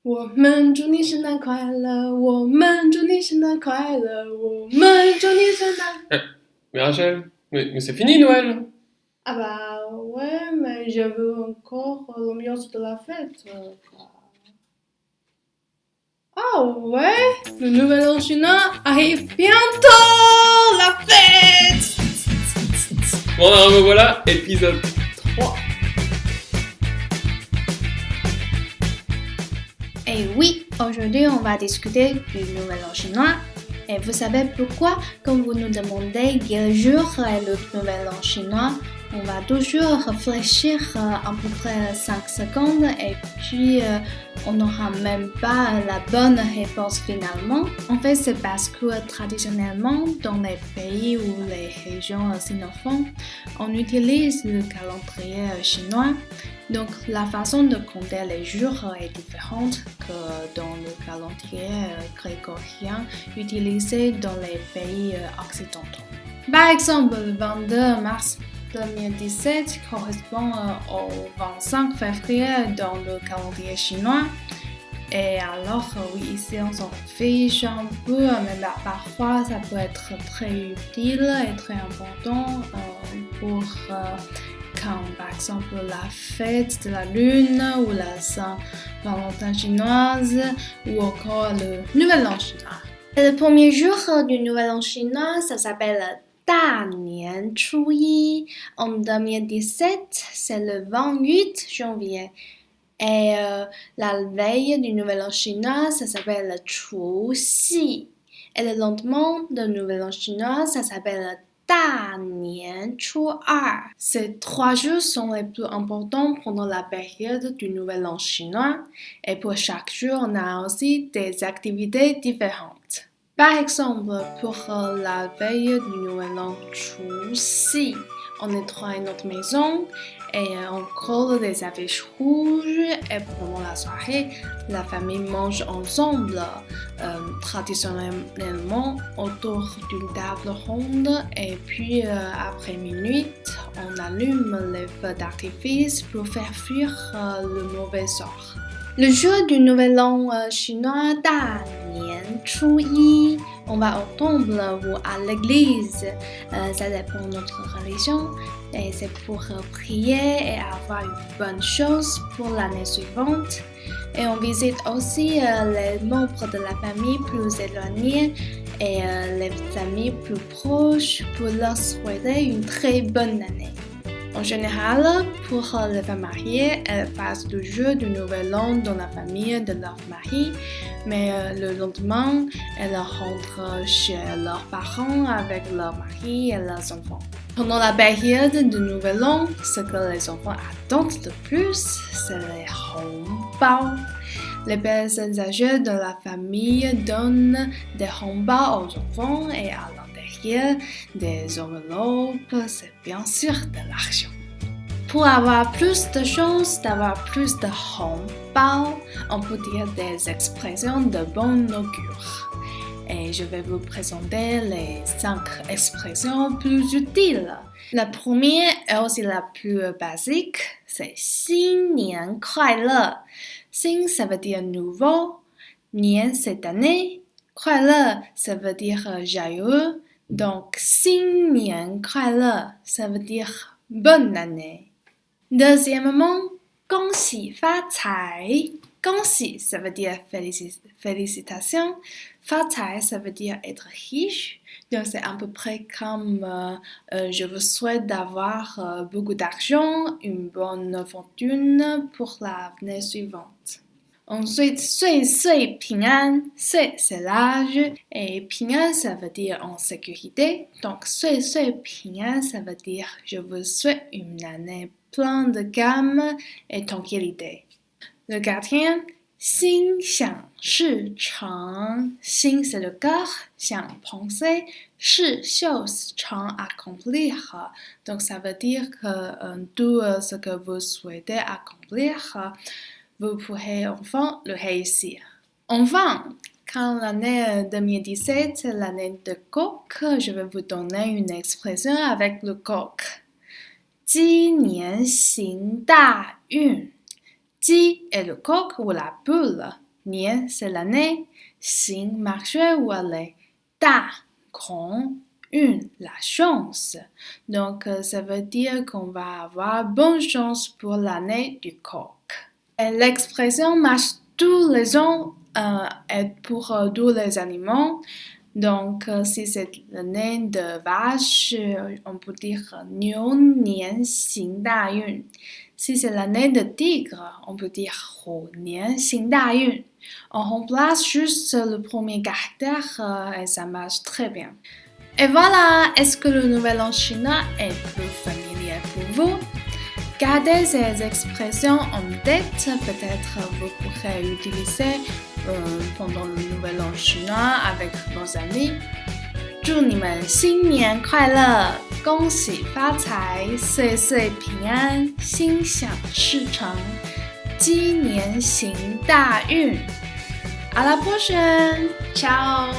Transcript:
我们祝你圣诞快乐，我们祝你圣诞快乐，我们祝你圣诞。Mais Rachel, mais c'est fini Noël. Ah bah ouais, mais je veux encore l'ambiance de la fête. Ah ouais, le nouvel an chinois arrive bientôt, la fête. Bon, alors me voilà, épisode 3. Et oui, aujourd'hui on va discuter du nouvel an chinois. Et vous savez pourquoi, quand vous nous demandez quel jour est le nouvel an chinois, on va toujours réfléchir à peu près 5 secondes et puis on n'aura même pas la bonne réponse finalement. En fait, c'est parce que traditionnellement, dans les pays ou les régions sinophones, on utilise le calendrier chinois. Donc, la façon de compter les jours est différente que dans le calendrier grégorien utilisé dans les pays occidentaux. Par exemple, le 22 mars 2017 correspond au 25 février dans le calendrier chinois. Et alors, oui, ici on s'en fiche un peu, mais parfois ça peut être très utile et très important pour quand par exemple la fête de la lune ou la Saint-Valentin chinoise ou encore le nouvel an chinois. Et le premier jour du nouvel an chinois, ça s'appelle Da Nian Chu Yi. En 2017, c'est le 28 janvier. Et la veille du nouvel an chinois, ça s'appelle Chu Xi. Et le lendemain du nouvel an chinois, ça s'appelle Da Nian Chu Er. Ces 3 jours sont les plus importants pendant la période du nouvel an chinois. Et pour chaque jour, on a aussi des activités différentes. Par exemple, pour la veille du nouvel an Chu Xi, on nettoie notre maison et on colle des affiches rouges et pendant la soirée, la famille mange ensemble, traditionnellement autour d'une table ronde et puis après minuit, on allume les feux d'artifice pour faire fuir le mauvais sort. Le jour du nouvel an chinois Da Nian Chu Yi, on va au temple ou à l'église, ça dépend de notre religion, et c'est pour prier et avoir une bonne chose pour l'année suivante. Et on visite aussi les membres de la famille plus éloignés et les amis plus proches pour leur souhaiter une très bonne année. En général, pour les femmes mariées, elles passent le jour du nouvel an dans la famille de leur mari, mais le lendemain, elles rentrent chez leurs parents avec leur mari et leurs enfants. Pendant la période du nouvel an, ce que les enfants attendent le plus, c'est les hongbao. Les personnes âgées de la famille donnent des hongbao aux enfants et à l'intérieur des enveloppes, c'est bien sûr de l'argent. Pour avoir plus de chances d'avoir plus de hongbao, on peut dire des expressions de bon augure. Et je vais vous présenter les 5 expressions plus utiles. La première et aussi la plus basique, c'est 新年快乐. 新 ça veut dire nouveau, 年 cette année, 快乐 ça veut dire joyeux, donc 新年快乐 ça veut dire bonne année. Deuxièmement, 恭喜发财. 恭喜 ça veut dire félicitations, 发财 ça veut dire être riche, donc c'est à peu près comme je vous souhaite d'avoir beaucoup d'argent, une bonne fortune pour l'année suivante. Ensuite, 岁岁平安, 岁 c'est l'âge et 平安 ça veut dire en sécurité, donc 岁岁平安 ça veut dire je vous souhaite une année pleine de calme et tranquillité. Le quatrième, 心想事成. 心 c'est le cœur, 想 penser, 事 chose, 成 accomplir. Donc ça veut dire que tout ce que vous souhaitez accomplir, vous pourrez enfin le réussir. Enfin, quand l'année 2017 c'est l'année de coq, je vais vous donner une expression avec le coq. 鸡年行大运. 鸡 est le coq ou la poule. 年 c'est l'année, 行 marcher ou aller, 大 grand, une la chance. Donc ça veut dire qu'on va avoir bonne chance pour l'année du coq. Et l'expression marche tous les ans est pour tous les animaux. Donc si c'est l'année de vache, on peut dire 牛年行大运. Si c'est l'année de tigre, on peut dire 虎年行大运. On remplace juste le premier caractère et ça marche très bien. Et voilà, est-ce que le nouvel an chinois est plus familier pour vous? Gardez ces expressions en tête, peut-être vous pourrez utiliser pendant le nouvel an chinois avec vos amis. 祝你们新年快乐，恭喜发财，岁岁平安，心想事成，鸡年行大运。À la prochaine! Ciao!